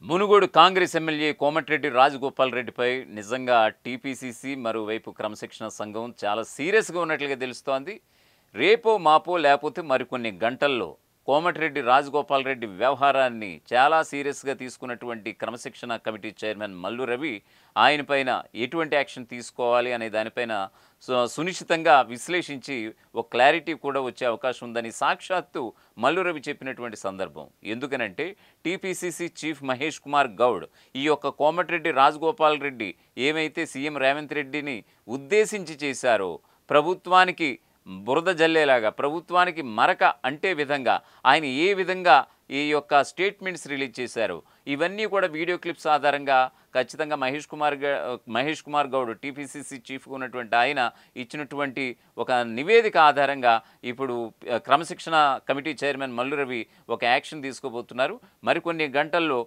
Munugode Congress MLA Komatireddy Rajagopal రెడ్డిపై నిజంగా TPCC మరోవైపు క్రమశిక్షణ సంఘం చాలా సీరియస్గా ఉన్నట్లుగా తెలుస్తోంది. రేపో మాపో లేకపోతే మరికొన్ని గంటల్లో కోమటిరెడ్డి రాజగోపాల్ రెడ్డి వ్యవహారాన్ని చాలా సీరియస్గా తీసుకున్నటువంటి క్రమశిక్షణ కమిటీ చైర్మన్ మల్లు రవి ఆయన పైన ఎటువంటి యాక్షన్ తీసుకోవాలి అనే దానిపైన సునిశ్చితంగా విశ్లేషించి ఒక క్లారిటీ కూడా వచ్చే అవకాశం ఉందని సాక్షాత్తు మల్లు రవి చెప్పినటువంటి సందర్భం. ఎందుకనంటే టీపీసీసీ చీఫ్ మహేష్ కుమార్ గౌడ్ ఈ యొక్క కోమటిరెడ్డి రాజగోపాల్ రెడ్డి ఏమైతే సీఎం రేవంత్ రెడ్డిని ఉద్దేశించి చేశారో ప్రభుత్వానికి బురద జల్లేలాగా ప్రభుత్వానికి మరక అంటే విధంగా ఆయన ఏ విధంగా ఈ యొక్క స్టేట్మెంట్స్ రిలీజ్ చేశారు ఇవన్నీ కూడా వీడియో క్లిప్స్ ఆధారంగా ఖచ్చితంగా మహేష్ కుమార్ గౌడ్ టీపీసీసీ చీఫ్గా ఉన్నటువంటి ఆయన ఇచ్చినటువంటి ఒక నివేదిక ఆధారంగా ఇప్పుడు క్రమశిక్షణ కమిటీ చైర్మన్ మల్లు రవి ఒక యాక్షన్ తీసుకోబోతున్నారు. మరికొన్ని గంటల్లో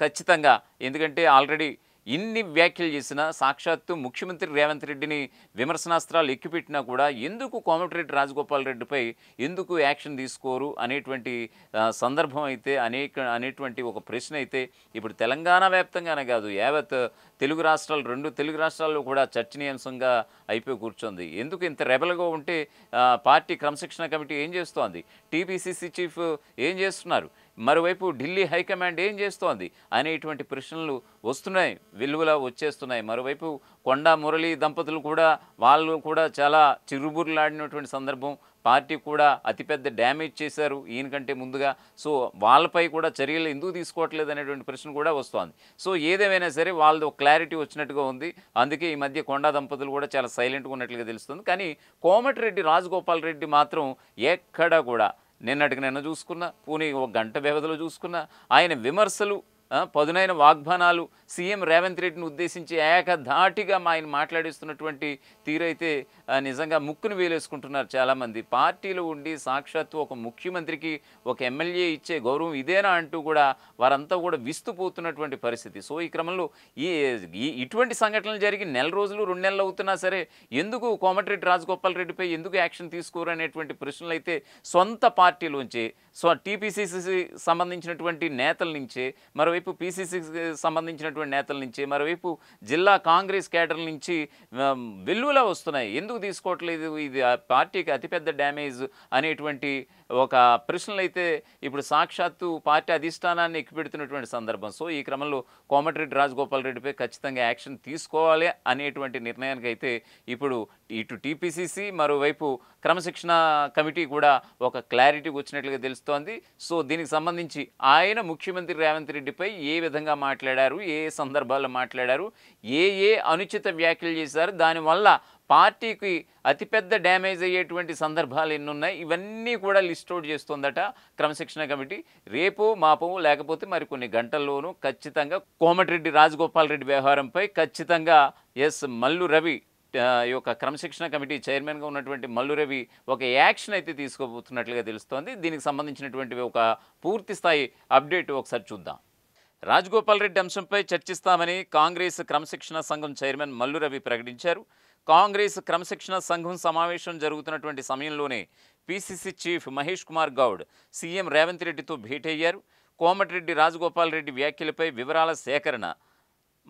ఖచ్చితంగా, ఎందుకంటే ఆల్రెడీ ఇన్ని వ్యాఖ్యలు చేసినా సాక్షాత్తు ముఖ్యమంత్రి రేవంత్ రెడ్డిని విమర్శనాస్త్రాలు ఎక్కుపెట్టినా కూడా ఎందుకు కోమటిరెడ్డి రాజగోపాల్ రెడ్డిపై ఎందుకు యాక్షన్ తీసుకోరు అనేటువంటి సందర్భం అయితే అనేటువంటి ఒక ప్రశ్న అయితే ఇప్పుడు తెలంగాణ వ్యాప్తంగానే కాదు యావత్ తెలుగు రాష్ట్రాలు, 2 తెలుగు రాష్ట్రాల్లో కూడా చర్చనీయాంశంగా అయిపోయి కూర్చోంది. ఎందుకు ఇంత రెబల్గా ఉంటే పార్టీ క్రమశిక్షణ కమిటీ ఏం చేస్తోంది, టీపీసీసీ చీఫ్ ఏం చేస్తున్నారు, మరోవైపు ఢిల్లీ హైకమాండ్ ఏం చేస్తోంది అనేటువంటి ప్రశ్నలు వస్తున్నాయి, వెలుగులా వచ్చేస్తున్నాయి. మరోవైపు కొండా మురళీ దంపతులు కూడా వాళ్ళు కూడా చాలా చిరుబుర్లాడినటువంటి సందర్భం. పార్టీ కూడా అతిపెద్ద డ్యామేజ్ చేశారు ఈయనకంటే ముందుగా. సో వాళ్ళపై కూడా చర్యలు ఎందుకు తీసుకోవట్లేదు అనేటువంటి ప్రశ్న కూడా వస్తోంది. సో ఏదేమైనా సరే వాళ్ళది ఒక క్లారిటీ వచ్చినట్టుగా ఉంది. అందుకే ఈ మధ్య కొండా దంపతులు కూడా చాలా సైలెంట్గా ఉన్నట్లుగా తెలుస్తుంది. కానీ కోమటిరెడ్డి రాజగోపాల్ రెడ్డి మాత్రం ఎక్కడా కూడా నిన్న చూసుకున్నా, పోనీ ఒక గంట వ్యవధిలో చూసుకున్నా ఆయన విమర్శలు, పదునైన వాగ్బానాలు సీఎం రేవంత్ రెడ్డిని ఉద్దేశించి ఏకధాటిగా ఆయన మాట్లాడిస్తున్నటువంటి తీరైతే నిజంగా ముక్కును వేలేసుకుంటున్నారు చాలామంది. పార్టీలో ఉండి సాక్షాత్తు ఒక ముఖ్యమంత్రికి ఒక ఎమ్మెల్యే ఇచ్చే గౌరవం ఇదేనా అంటూ కూడా వారంతా కూడా విస్తుపోతున్నటువంటి పరిస్థితి. సో ఈ క్రమంలో ఇటువంటి సంఘటనలు జరిగి నెల రోజులు 2 నెలలు అవుతున్నా సరే ఎందుకు కోమటిరెడ్డి రాజగోపాల్ రెడ్డిపై ఎందుకు యాక్షన్ తీసుకోరు అనేటువంటి ప్రశ్నలు అయితే సొంత పార్టీలోంచే, టీపీసీసీ సంబంధించినటువంటి నేతల నుంచే, మరోవైపు పీసీసీకి సంబంధించినటువంటి నేతల నుంచి, మరోవైపు జిల్లా కాంగ్రెస్ కేడర్ల నుంచి వెల్లువలా వస్తున్నాయి. ఎందుకు తీసుకోవట్లేదు, ఇది పార్టీకి అతిపెద్ద డ్యామేజ్ అనేటువంటి ఒక ప్రశ్నలు అయితే ఇప్పుడు సాక్షాత్తు పార్టీ అధిష్టానాన్ని ఎక్కిపెడుతున్నటువంటి సందర్భం. సో ఈ క్రమంలో కోమటిరెడ్డి రాజగోపాల్ రెడ్డిపై ఖచ్చితంగా యాక్షన్ తీసుకోవాలి అనేటువంటి నిర్ణయానికి అయితే ఇప్పుడు ఇటు టీపీసీసీ మరోవైపు క్రమశిక్షణ కమిటీ కూడా ఒక క్లారిటీ వచ్చినట్లుగా తెలుస్తోంది. సో దీనికి సంబంధించి ఆయన ముఖ్యమంత్రి రేవంత్ రెడ్డిపై ఏ విధంగా మాట్లాడారు, ఏ సందర్భాల్లో మాట్లాడారు, ఏ అనుచిత వ్యాఖ్యలు చేశారు, దానివల్ల పార్టీకి అతిపెద్ద డ్యామేజ్ అయ్యేటువంటి సందర్భాలు ఎన్నున్నాయి, ఇవన్నీ కూడా లిస్ట్ అవుట్ చేస్తోందట క్రమశిక్షణ కమిటీ. రేపో మాపో లేకపోతే మరికొన్ని గంటల్లోనూ ఖచ్చితంగా కోమటిరెడ్డి రాజగోపాల్ రెడ్డి వ్యవహారంపై ఖచ్చితంగా మల్లు రవి ఈ యొక్క క్రమశిక్షణ కమిటీ చైర్మన్గా ఉన్నటువంటి మల్లు రవి ఒక యాక్షన్ అయితే తీసుకోబోతున్నట్లుగా తెలుస్తోంది. దీనికి సంబంధించినటువంటి ఒక పూర్తి స్థాయి అప్డేట్ ఒకసారి చూద్దాం. రాజగోపాల్ రెడ్డి అంశంపై చర్చిస్తామని కాంగ్రెస్ క్రమశిక్షణ సంఘం చైర్మన్ మల్లు రవి ప్రకటించారు. కాంగ్రెస్ క్రమశిక్షణ సంఘం సమావేశం జరుగుతున్నటువంటి సమయంలోనే PCC chief Mahesh Kumar Goud CM Revanth రెడ్డితో భేటీ అయ్యారు. కోమటిరెడ్డి రాజగోపాల్ రెడ్డి వ్యాఖ్యలపై వివరాల సేకరణ,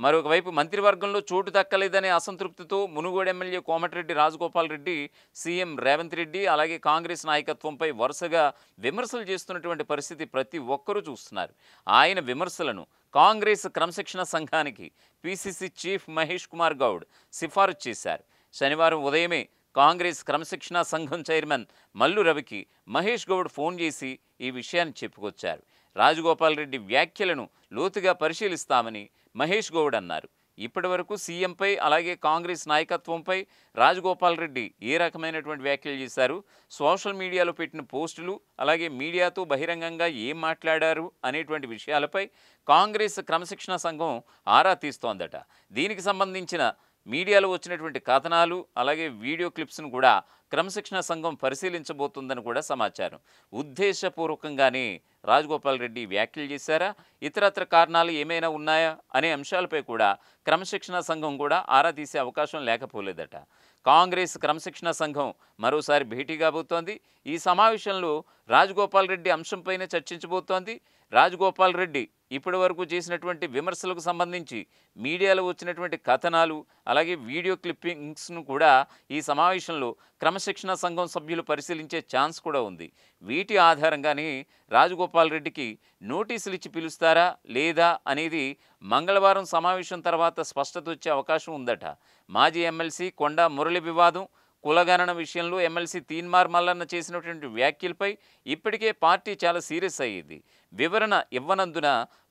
మరొకవైపు మంత్రివర్గంలో చోటు దక్కలేదనే అసంతృప్తితో మునుగోడు ఎమ్మెల్యే కోమటిరెడ్డి రాజగోపాల్ రెడ్డి సీఎం రేవంత్ రెడ్డి అలాగే కాంగ్రెస్ నాయకత్వంపై వరుసగా విమర్శలు చేస్తున్నటువంటి పరిస్థితి ప్రతి ఒక్కరూ చూస్తున్నారు. ఆయన విమర్శలను కాంగ్రెస్ క్రమశిక్షణ సంఘానికి పీసీసీ చీఫ్ మహేష్ కుమార్ గౌడ్ సిఫారసు చేశారు. శనివారం ఉదయమే కాంగ్రెస్ క్రమశిక్షణ సంఘం చైర్మన్ మల్లు రవికి మహేష్ గౌడ్ ఫోన్ చేసి ఈ విషయాన్ని చెప్పుకొచ్చారు. రాజగోపాల్ రెడ్డి వ్యాఖ్యలను లోతుగా పరిశీలిస్తామని మహేష్ గౌడ్ అన్నారు. ఇప్పటి వరకు సీఎంపై అలాగే కాంగ్రెస్ నాయకత్వంపై రాజగోపాల్ రెడ్డి ఏ రకమైనటువంటి వ్యాఖ్యలు చేశారు, సోషల్ మీడియాలో పెట్టిన పోస్టులు అలాగే మీడియాతో బహిరంగంగా ఏం మాట్లాడారు అనేటువంటి విషయాలపై కాంగ్రెస్ క్రమశిక్షణ సంఘం ఆరా తీస్తోందట. దీనికి సంబంధించిన మీడియాలో వచ్చినటువంటి కథనాలు అలాగే వీడియో క్లిప్స్ను కూడా క్రమశిక్షణ సంఘం పరిశీలించబోతుందని కూడా సమాచారం. ఉద్దేశపూర్వకంగానే రాజగోపాల్ రెడ్డి వ్యాఖ్యలు చేశారా, ఇతరత్ర కారణాలు ఏమైనా ఉన్నాయా అనే అంశాలపై కూడా క్రమశిక్షణ సంఘం కూడా ఆరా తీసే అవకాశం లేకపోలేదట. కాంగ్రెస్ క్రమశిక్షణ సంఘం మరోసారి భేటీ కాబోతోంది. ఈ సమావేశంలో రాజగోపాల్ రెడ్డి అంశంపైనే చర్చించబోతోంది. రాజగోపాల్ రెడ్డి ఇప్పటి వరకు చేసినటువంటి విమర్శలకు సంబంధించి మీడియాలో వచ్చినటువంటి కథనాలు అలాగే వీడియో క్లిప్పింగ్స్ను కూడా ఈ సమావేశంలో క్రమశిక్షణ సంఘం సభ్యులు పరిశీలించే ఛాన్స్ కూడా ఉంది. వీటి ఆధారంగానే రాజగోపాల్ రెడ్డికి నోటీసులు ఇచ్చి పిలుస్తారా లేదా అనేది మంగళవారం సమావేశం తర్వాత స్పష్టత వచ్చే అవకాశం ఉందట. మాజీ ఎమ్మెల్సీ కొండా మురళి వివాదం, కులగణన విషయంలో ఎమ్మెల్సీ తీన్మార్ మల్లన్న చేసినటువంటి వ్యాఖ్యలపై ఇప్పటికే పార్టీ చాలా సీరియస్ అయ్యింది. వివరణ ఇవ్వనందున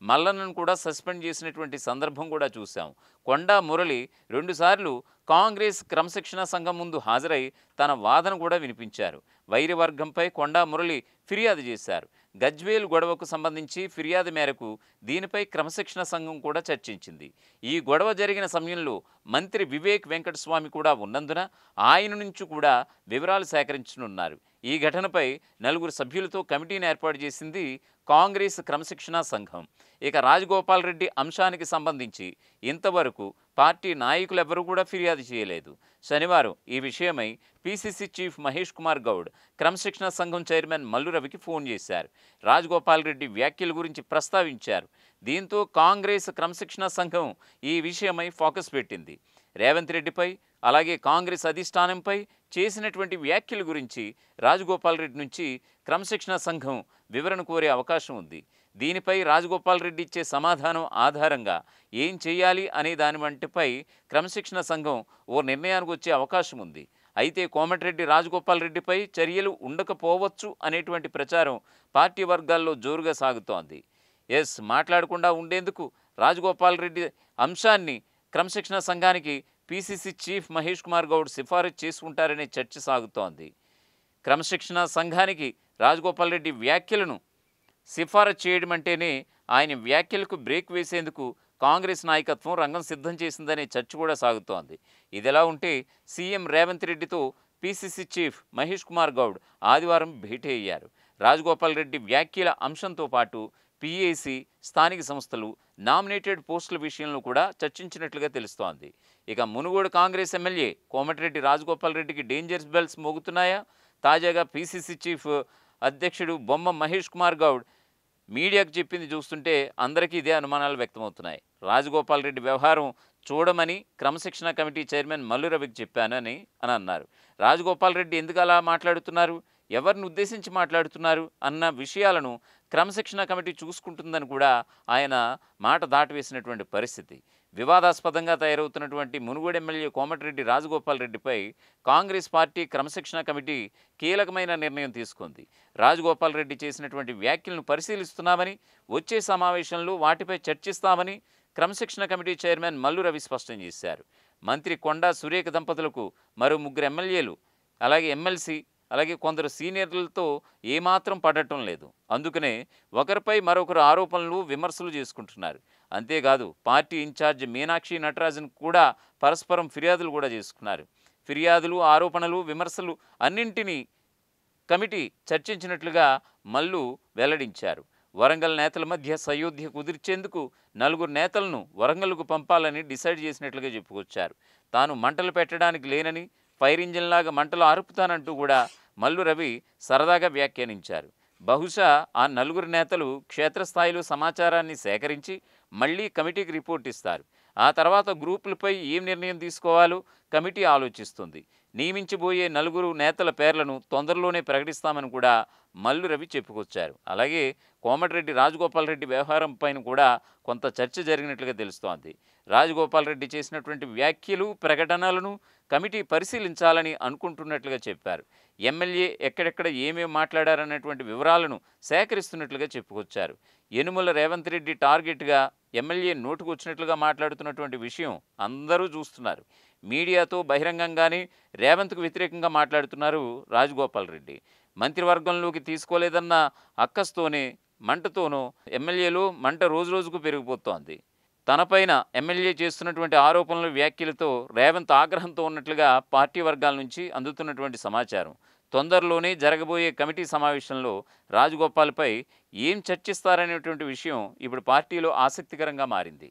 మల్లన్నను కూడా సస్పెండ్ చేసినటువంటి సందర్భం కూడా చూశాం. కొండా మురళి 2 సార్లు కాంగ్రెస్ క్రమశిక్షణ సంఘం ముందు హాజరై తన వాదన కూడా వినిపించారు. వైరి వర్గంపై కొండా మురళి ఫిర్యాదు చేశారు. గజ్వేల్ గొడవకు సంబంధించి ఫిర్యాదు మేరకు దీనిపై క్రమశిక్షణ సంఘం కూడా చర్చించింది. ఈ గొడవ జరిగిన సమయంలో మంత్రి వివేక్ వెంకటస్వామి కూడా ఉన్నందున ఆయన నుంచి కూడా వివరాలు సేకరించనున్నారు. ఈ ఘటనపై 4 సభ్యులతో కమిటీని ఏర్పాటు చేసింది కాంగ్రెస్ క్రమశిక్షణ సంఘం. ఇక రాజగోపాల్ రెడ్డి అంశానికి సంబంధించి ఇంతవరకు పార్టీ నాయకులెవరూ కూడా ఫిర్యాదు చేయలేదు. శనివారం ఈ విషయమై పీసీసీ చీఫ్ మహేష్ కుమార్ గౌడ్ క్రమశిక్షణ సంఘం చైర్మన్ మల్లు రవికి ఫోన్ చేశారు. రాజగోపాల్ రెడ్డి వ్యాఖ్యల గురించి ప్రస్తావించారు. దీంతో కాంగ్రెస్ క్రమశిక్షణ సంఘం ఈ విషయమై ఫోకస్ పెట్టింది. రేవంత్ రెడ్డిపై అలాగే కాంగ్రెస్ అధిష్టానంపై చేసినటువంటి వ్యాఖ్యల గురించి రాజగోపాల్ రెడ్డి నుంచి క్రమశిక్షణ సంఘం వివరణ కోరే అవకాశం ఉంది. దీనిపై రాజగోపాల్ రెడ్డి ఇచ్చే సమాధానం ఆధారంగా ఏం చేయాలి అనే దాని వంటిపై క్రమశిక్షణ సంఘం ఓ నిర్ణయానికి వచ్చే అవకాశం ఉంది. అయితే కోమటిరెడ్డి రాజగోపాల్ రెడ్డిపై చర్యలు ఉండకపోవచ్చు అనేటువంటి ప్రచారం పార్టీ వర్గాల్లో జోరుగా సాగుతోంది. మాట్లాడకుండా ఉండేందుకు రాజగోపాల్ రెడ్డి అంశాన్ని క్రమశిక్షణ సంఘానికి పీసీసీ చీఫ్ మహేష్ కుమార్ గౌడ్ సిఫారసు చేసుకుంటారనే చర్చ సాగుతోంది. క్రమశిక్షణ సంఘానికి రాజగోపాల్ రెడ్డి వ్యాఖ్యలను సిఫారసు చేయడం అంటేనే ఆయన వ్యాఖ్యలకు బ్రేక్ వేసేందుకు కాంగ్రెస్ నాయకత్వం రంగం సిద్ధం చేసిందనే చర్చ కూడా సాగుతోంది. ఇదిలా ఉంటే సీఎం రేవంత్ రెడ్డితో పీసీసీ చీఫ్ మహేష్ కుమార్ గౌడ్ ఆదివారం భేటీ అయ్యారు. రాజగోపాల్ రెడ్డి వ్యాఖ్యల అంశంతో పాటు పీఏసీ, స్థానిక సంస్థలు, నామినేటెడ్ పోస్టుల విషయంలో కూడా చర్చించినట్లుగా తెలుస్తోంది. ఇక మునుగోడు కాంగ్రెస్ ఎమ్మెల్యే కోమటిరెడ్డి రాజగోపాల్ రెడ్డికి డేంజర్స్ బెల్స్ మోగుతున్నాయా? తాజాగా పీసీసీ చీఫ్ అధ్యక్షుడు బొమ్మ మహేష్ కుమార్ గౌడ్ మీడియాకు చెప్పింది చూస్తుంటే అందరికీ ఇదే అనుమానాలు వ్యక్తమవుతున్నాయి. రాజగోపాల్ రెడ్డి వ్యవహారం చూడమని క్రమశిక్షణ కమిటీ చైర్మన్ మల్లు రవికి చెప్పానని అన్నారు. రాజగోపాల్ రెడ్డి ఎందుకు అలా మాట్లాడుతున్నారు, ఎవరిని ఉద్దేశించి మాట్లాడుతున్నారు అన్న విషయాలను క్రమశిక్షణ కమిటీ చూసుకుంటుందని కూడా ఆయన మాట దాటవేసినటువంటి పరిస్థితి. వివాదాస్పదంగా తయారవుతున్నటువంటి మునుగోడు ఎమ్మెల్యే కోమటిరెడ్డి రాజగోపాల్ రెడ్డిపై కాంగ్రెస్ పార్టీ క్రమశిక్షణ కమిటీ కీలకమైన నిర్ణయం తీసుకుంది. రాజగోపాల్ రెడ్డి చేసినటువంటి వ్యాఖ్యలను పరిశీలిస్తున్నామని, వచ్చే సమావేశంలో వాటిపై చర్చిస్తామని క్రమశిక్షణ కమిటీ చైర్మన్ మల్లు రవి స్పష్టం చేశారు. మంత్రి కొండా సురేఖ దంపతులకు మరో 3 ఎమ్మెల్యేలు అలాగే ఎమ్మెల్సీ అలాగే కొందరు సీనియర్లతో ఏమాత్రం పడటం లేదు. అందుకనే ఒకరిపై మరొకరు ఆరోపణలు, విమర్శలు చేసుకుంటున్నారు. అంతేకాదు పార్టీ ఇన్ఛార్జ్ మీనాక్షి నటరాజన్ కూడా పరస్పరం ఫిర్యాదులు కూడా చేసుకున్నారు. ఫిర్యాదులు, ఆరోపణలు, విమర్శలు అన్నింటినీ కమిటీ చర్చించినట్లుగా మల్లు వెల్లడించారు. వరంగల్ నేతల మధ్య సయోధ్య కుదిర్చేందుకు 4 నేతలను వరంగల్కు పంపాలని డిసైడ్ చేసినట్లుగా చెప్పుకొచ్చారు. తాను మంటలు పెట్టడానికి లేనని, ఫైర్ ఇంజిన్లాగా మంటలు ఆర్పుతానంటూ కూడా మల్లు రవి సరదాగా వ్యాఖ్యానించారు. బహుశా ఆ 4 నేతలు క్షేత్రస్థాయిలో సమాచారాన్ని సేకరించి మళ్ళీ కమిటీకి రిపోర్ట్ ఇస్తారు. ఆ తర్వాత గ్రూపులపై ఏం నిర్ణయం తీసుకోవాలో కమిటీ ఆలోచిస్తుంది. నియమించబోయే 4 నేతల పేర్లను తొందరలోనే ప్రకటిస్తామని కూడా మల్లు రవి చెప్పుకొచ్చారు. అలాగే కోమటిరెడ్డి రాజగోపాల్ రెడ్డి వ్యవహారం పైన కూడా కొంత చర్చ జరిగినట్లుగా తెలుస్తోంది. రాజగోపాల్ రెడ్డి చేసినటువంటి వ్యాఖ్యలు, ప్రకటనలను కమిటీ పరిశీలించాలని అనుకుంటున్నట్లుగా చెప్పారు. ఎమ్మెల్యే ఎక్కడెక్కడ ఏమేమి మాట్లాడారన్నటువంటి వివరాలను సేకరిస్తున్నట్లుగా చెప్పుకొచ్చారు. యనుమల రేవంత్ రెడ్డి టార్గెట్గా ఎమ్మెల్యే నోటుకు వచ్చినట్లుగా మాట్లాడుతున్నటువంటి విషయం అందరూ చూస్తున్నారు. మీడియాతో బహిరంగంగానే రేవంత్కు వ్యతిరేకంగా మాట్లాడుతున్నారు రాజగోపాల్ రెడ్డి. మంత్రివర్గంలోకి తీసుకోలేదన్న అక్కస్తోనే మంటతోనూ ఎమ్మెల్యేలో మంట రోజురోజుకు పెరిగిపోతోంది. తనపైన ఎమ్మెల్యే చేస్తున్నటువంటి ఆరోపణలు, వ్యాఖ్యలతో రేవంత్ ఆగ్రహంతో ఉన్నట్లుగా పార్టీ వర్గాల నుంచి అందుతున్నటువంటి సమాచారం. తొందరలోనే జరగబోయే కమిటీ సమావేశంలో రాజగోపాల్పై ఏం చర్చిస్తారనేటువంటి విషయం ఇప్పుడు పార్టీలో ఆసక్తికరంగా మారింది.